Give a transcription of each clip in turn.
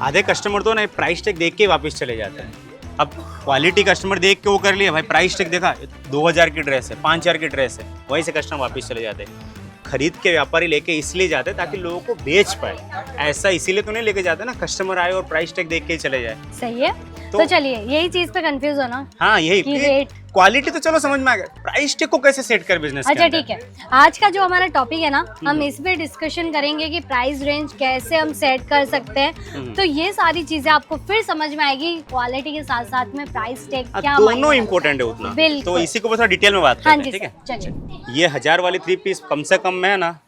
आधे कस्टमर तो ना प्राइस टैग देख के वापस चले जाते हैं। अब क्वालिटी कस्टमर देख के वो कर लिया, भाई प्राइस टैग देखा 2000 की ड्रेस है, 5000 की ड्रेस है, वहीं से कस्टमर वापस चले जाते हैं। खरीद के व्यापारी लेके इसलिए जाते हैं ताकि लोगों को बेच पाए, ऐसा इसीलिए तो नहीं लेके जाते ना कस्टमर आए और प्राइस टैग देख के ही चले जाए। सही है। तो चलिए यही चीज पे कंफ्यूज हो ना। हाँ यही कि रेट क्वालिटी तो चलो समझ में आ गया, प्राइस टैग को कैसे सेट कर बिजनेस। अच्छा ठीक है, आज का जो हमारा टॉपिक है ना, हम इस पे डिस्कशन करेंगे कि प्राइस रेंज कैसे हम सेट कर सकते हैं। तो ये सारी चीजें आपको फिर समझ में आएगी, क्वालिटी के साथ साथ में प्राइस टैग क्या दोनों इम्पोर्टेंट है उतना। तो इसी को थोड़ा डिटेल में बात करते हैं, ठीक है। चलिए, ये 1000 वाली 3 पीस कम से कम मैं ना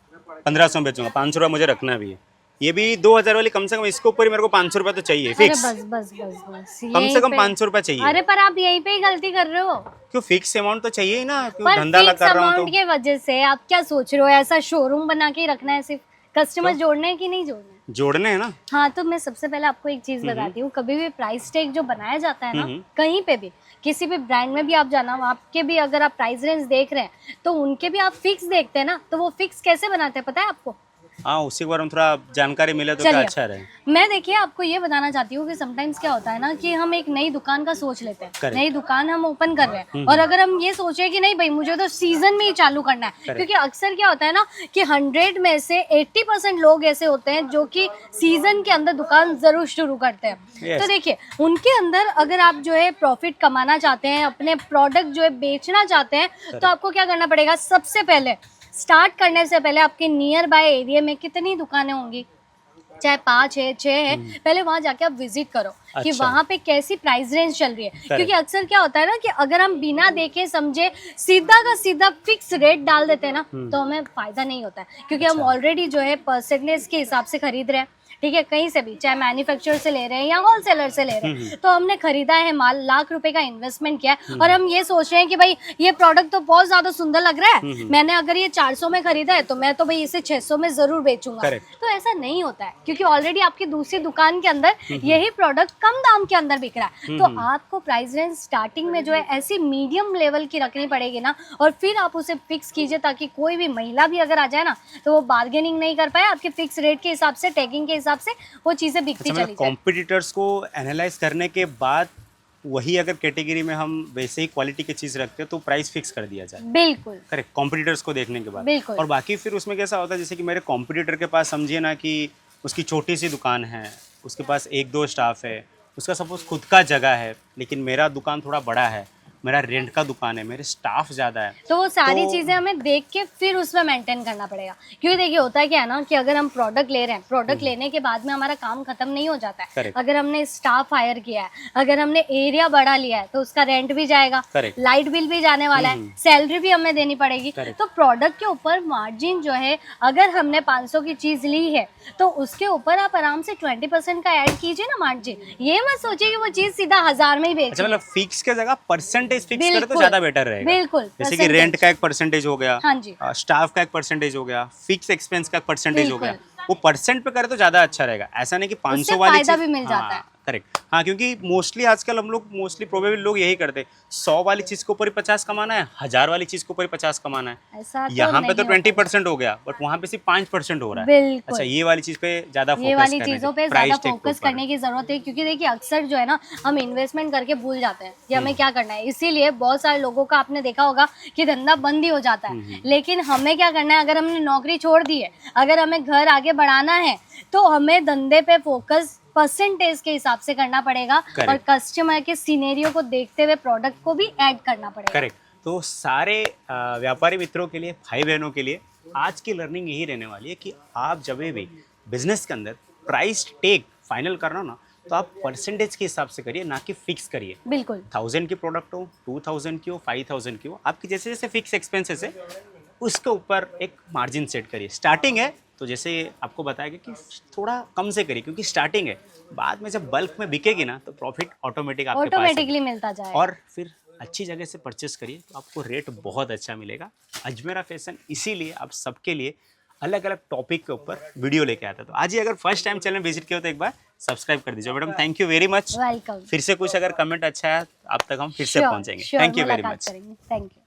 1500 में बेचूंगा, 500 रुपया मुझे रखना भी है। ये भी 2000 वाली कम से कम, इसके ऊपर ही मेरे को 500 रुपया तो चाहिए फिक्स। बस बस बस बस कम से कम 500 रुपया चाहिए। अरे पर आप यहीं पे ही गलती कर रहे हो। क्यों, फिक्स अमाउंट तो चाहिए ही ना, क्यों पर धंधा फिक्स कर रहा हूँ अमाउंट तो। की वजह से आप क्या सोच रहे हो, ऐसा शोरूम बना के ही रखना है, सिर्फ कस्टमर जोड़ने हैं कि नहीं जोड़ने? जोड़ने हैं ना। हाँ, तो मैं सबसे पहले आपको एक चीज बताती हूँ, कभी भी प्राइस टैग जो बनाया जाता है ना, कहीं पे भी किसी भी ब्रांड में भी आप जाना, आपके भी अगर आप प्राइस रेंज देख रहे हैं तो उनके भी आप फिक्स देखते हैं ना, तो वो फिक्स कैसे बनाते हैं पता है आपको? हाँ, उसी के बारे में थोड़ा जानकारी मिले तो क्या अच्छा रहे। मैं देखिए आपको ये बताना चाहती हूँ कि समटाइम्स क्या होता है ना कि हम एक नई दुकान का सोच लेते हैं, नई दुकान हम ओपन कर रहे हैं, और अगर हम ये सोचे कि नहीं भाई मुझे तो सीजन में ही चालू करना है, क्योंकि अक्सर क्या होता है ना कि 100 में से 80% लोग ऐसे होते हैं जो कि सीजन के अंदर दुकान जरूर शुरू करते हैं। तो देखिए उनके अंदर अगर आप जो है प्रॉफिट कमाना चाहते हैं, अपने प्रोडक्ट जो है बेचना चाहते हैं, तो आपको क्या करना पड़ेगा? सबसे पहले स्टार्ट करने से पहले आपके नियर बाय एरिया में कितनी दुकानें होंगी, चाहे 5 है 6 है, पहले वहां जाके आप विजिट करो कि वहां पे कैसी प्राइस रेंज चल रही है। क्योंकि अक्सर क्या होता है ना कि अगर हम बिना देखे समझे सीधा का सीधा फिक्स रेट डाल देते हैं ना, तो हमें फायदा नहीं होता है, क्योंकि हम ऑलरेडी जो है परसेंटेज के हिसाब से खरीद रहे हैं, ठीक है, कहीं से भी, चाहे मैन्युफैक्चरर से ले रहे हैं या होलसेलर से ले रहे हैं, तो हमने खरीदा है माल, लाख रुपए का इन्वेस्टमेंट किया है, और हम ये सोच रहे हैं कि भाई ये प्रोडक्ट तो बहुत ज्यादा सुंदर लग रहा है, मैंने अगर ये 400 में खरीदा है तो मैं तो भाई इसे 600 में जरूर बेचूंगा। तो ऐसा नहीं होता है, क्योंकि ऑलरेडी आपकी दूसरी दुकान के अंदर यही प्रोडक्ट कम दाम के अंदर बिक रहा है। तो आपको प्राइस रेंज स्टार्टिंग में जो है ऐसी मीडियम लेवल की रखनी पड़ेगी ना, और फिर आप उसे फिक्स कीजिए, ताकि कोई भी महिला भी अगर आ जाए ना तो वो बार्गेनिंग नहीं कर पाए, आपके फिक्स रेट के हिसाब से, टैगिंग के हिसाब से वो चीजें बिकती चली जाए। कॉम्पिटिटर्स को एनालाइज करने के बाद वही अगर कैटेगरी में हम वैसे ही क्वालिटी की चीज रखते हैं तो प्राइस फिक्स कर दिया जाए। बिल्कुल करेक्ट, कॉम्पिटिटर्स को देखने के बाद। बिल्कुल। और बाकी फिर उसमें कैसा होता है, जैसे कि मेरे कॉम्पिटिटर के पास समझिए ना कि उसकी छोटी सी दुकान है, उसके पास 1-2 स्टाफ है, उसका सपोज खुद का जगह है, लेकिन मेरा दुकान थोड़ा बड़ा है, मेरा रेंट का दुकान है, मेरे स्टाफ ज्यादा है, तो वो सारी चीजें हमें देख के फिर उसमें मेंटेन करना पड़ेगा। क्योंकि देखिए होता है क्या है ना कि अगर हम प्रोडक्ट ले रहे हैं, प्रोडक्ट लेने के बाद में हमारा काम खत्म नहीं हो जाता है। अगर हमने स्टाफ हायर किया है, अगर हमने एरिया बढ़ा लिया है, तो उसका रेंट भी जाएगा, लाइट बिल भी जाने वाला है, सैलरी भी हमें देनी पड़ेगी। तो प्रोडक्ट के ऊपर मार्जिन जो है, अगर हमने 500 की चीज ली है तो उसके ऊपर आप आराम से 20% का ऐड कीजिए ना मार्जिन। ये मत सोचिए कि वो चीज सीधा 1000 में ही बेच। अच्छा, मतलब फिक्स के जगह परसेंटेज फिक्स करे तो ज्यादा बेटर रहेगा। बिल्कुल, जैसे कि रेंट का 1% हो गया, हाँ जी, स्टाफ का 1% हो गया, फिक्स एक्सपेंस का 1% हो गया, वो परसेंट पे करे तो ज्यादा अच्छा रहेगा। ऐसा नहीं कि 500 वाली फायदा भी मिल जाता है। करेक्ट, हाँ, क्योंकि मोस्टली आजकल हम लोग प्रोबेबली लोग यही करते हैं, 100 वाली चीज के ऊपर ही 50 कमाना है, 1000 वाली चीज के ऊपर ही 50 कमाना है। यहाँ पे तो 20% हो गया, बट वहाँ पे सिर्फ 5% हो रहा है। अच्छा, ये वाली चीज पे ज्यादा फोकस, ये वाली चीजों पे ज्यादा फोकस करने की जरूरत है, क्योंकि देखिए अक्सर जो है ना हम इन्वेस्टमेंट करके भूल जाते हैं कि हमें क्या करना है। इसीलिए बहुत सारे लोगों का आपने देखा होगा कि धंधा बंद ही हो जाता है। लेकिन हमें क्या करना है, अगर हमने नौकरी छोड़ दी है, अगर हमें घर आगे बढ़ाना है, तो हमें धंधे पे फोकस परसेंटेज के हिसाब से करना पड़ेगा, और कस्टमर के सिनेरियो को देखते हुए प्रोडक्ट को भी ऐड करना पड़ेगा। करेक्ट। तो सारे व्यापारी मित्रों के लिए, भाई बहनों के लिए आज की लर्निंग यही रहने वाली है कि आप जब भी बिजनेस के अंदर प्राइस टैग फाइनल करना हो ना, तो आप परसेंटेज के हिसाब से करिए, ना कि फिक्स करिए। बिल्कुल, 1000 की प्रोडक्ट हो, 2000 की हो, 5000 की हो, आपकी जैसे जैसे फिक्स एक्सपेंसेस है उसके ऊपर एक मार्जिन सेट करिए। स्टार्टिंग है तो जैसे आपको बताया कि थोड़ा कम से करिए, क्योंकि स्टार्टिंग है, बाद में जब बल्क में बिकेगी ना तो प्रॉफिट ऑटोमेटिकली मिलता जाएगा। और फिर अच्छी जगह से परचेस करिए तो आपको रेट बहुत अच्छा मिलेगा। अजमेरा फैशन इसीलिए आप सबके लिए अलग अलग टॉपिक के ऊपर वीडियो लेके आता है। तो आज ही अगर फर्स्ट टाइम चैनल विजिट किया हो तो एक बार सब्सक्राइब कर दीजिए। Madam, thank you very much. Welcome. फिर से कुछ अगर कमेंट अच्छा है आप तक हम फिर से पहुंचेंगे। Thank you very much. Thank you.